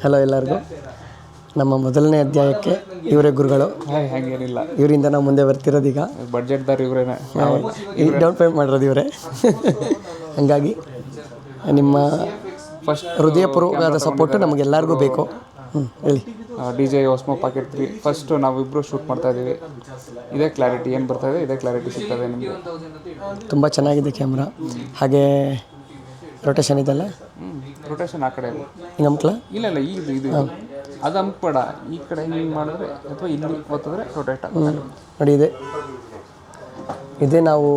Hello ಎಲ್ಲರಿಗೂ. ನಮ್ಮ ಮೊದಲನೇ ಅಧ್ಯಾಯಕ್ಕೆ ಇವರೇ ಗುರುಗಳು. ಹಾಗೇನಿಲ್ಲ, ಇವರಿಂದ ನಾವು ಮುಂದೆ ಬರ್ತಿರೋದು. ಈಗ ಬಡ್ಜೆಟ್ದಾರ ಇವರೇನೆ, ಡೌನ್ ಪೇಮೆಂಟ್ ಮಾಡಿರೋದು ಇವರೇ. ಹಾಗಾಗಿ ನಿಮ್ಮ ಹೃದಯಪೂರ್ವಕವಾದ ಸಪೋರ್ಟು ನಮಗೆಲ್ಲರಿಗೂ ಬೇಕು. ಹೇಳಿ. DJ Osmo Pocket 3 ಫಸ್ಟು ನಾವಿಬ್ಬರು ಶೂಟ್ ಮಾಡ್ತಾ ಇದ್ದೀವಿ. ಇದೇ ಕ್ಲಾರಿಟಿ ಏನು ಬರ್ತಾಯಿದೆ, ಇದೇ ಕ್ಲಾರಿಟಿ ಸಿಗ್ತದೆ ನಿಮಗೆ. ತುಂಬ ಚೆನ್ನಾಗಿದೆ ಕ್ಯಾಮ್ರಾ. ಹಾಗೆ ರೊಟೇಷನ್ ಇದೆಲ್ಲ, ರೊಟೇಷನ್ ಆ ಕಡೆ ಹಿಂಗಮ್ಕಲ ಇಲ್ಲ ಇದು ಅದು ಅಂಬೇಡ, ಈ ಕಡೆ ಹಿಂಗೆ ಮಾಡಿದ್ರೆ ಅಥವಾ ಇಲ್ಲಿ ಒತ್ತಿದ್ರೆ ರೊಟೇಟ್ ನೋಡಿ. ಇದೇ ನಾವು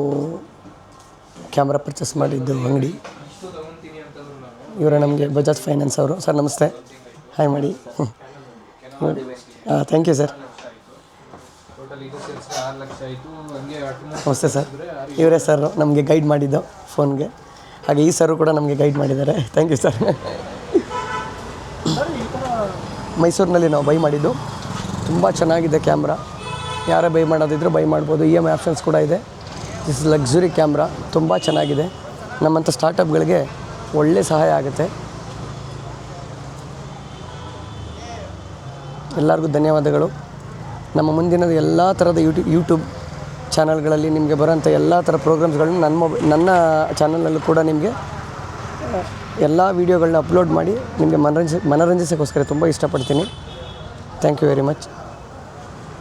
ಕ್ಯಾಮ್ರಾ ಪರ್ಚೇಸ್ ಮಾಡಿದ್ದು ಅಂಗಡಿ. ಇವರೇ ನಮಗೆ ಬಜಾಜ್ ಫೈನಾನ್ಸ್ ಅವರು. ಸರ್ ನಮಸ್ತೆ, ಹಾಯ್ ಮಾಡಿ. ನೋಡಿ, ಥ್ಯಾಂಕ್ ಯು ಸರ್. ನಮಸ್ತೆ ಸರ್. ಇವರೇ ಸರ್ ನಮಗೆ ಗೈಡ್ ಮಾಡಿದ್ದು ಫೋನ್ಗೆ. ಹಾಗೆ ಈ ಸರು ಕೂಡ ನಮಗೆ ಗೈಡ್ ಮಾಡಿದ್ದಾರೆ. Thank you sir. ಮೈಸೂರಿನಲ್ಲಿ ನಾವು ಬೈ ಮಾಡಿದ್ದು. ತುಂಬ ಚೆನ್ನಾಗಿದೆ ಕ್ಯಾಮ್ರಾ. ಯಾರೇ ಬೈ ಮಾಡೋದಿದ್ರು ಬೈ ಮಾಡ್ಬೋದು. EMI ಆಪ್ಷನ್ಸ್ ಕೂಡ ಇದೆ. This is luxury camera. ತುಂಬ ಚೆನ್ನಾಗಿದೆ. ನಮ್ಮಂಥ ಸ್ಟಾರ್ಟಪ್ಗಳಿಗೆ ಒಳ್ಳೆ ಸಹಾಯ ಆಗುತ್ತೆ. ಎಲ್ಲರಿಗೂ ಧನ್ಯವಾದಗಳು. ನಮ್ಮ ಮುಂದಿನ ಎಲ್ಲ ಥರದ ಯೂಟ್ಯೂಬ್ ಚಾನಲ್ಗಳಲ್ಲಿ ನಿಮಗೆ ಬರೋಂಥ ಎಲ್ಲ ಥರ ಪ್ರೋಗ್ರಾಮ್ಸ್ಗಳನ್ನ ನನ್ನ ಚಾನಲಲ್ಲೂ ಕೂಡ ನಿಮಗೆ ಎಲ್ಲ ವೀಡಿಯೋಗಳನ್ನ ಅಪ್ಲೋಡ್ ಮಾಡಿ ನಿಮಗೆ ಮನರಂಜಿಸೋಕ್ಕೋಸ್ಕರ ತುಂಬ ಇಷ್ಟಪಡ್ತೀನಿ. Thank you very much.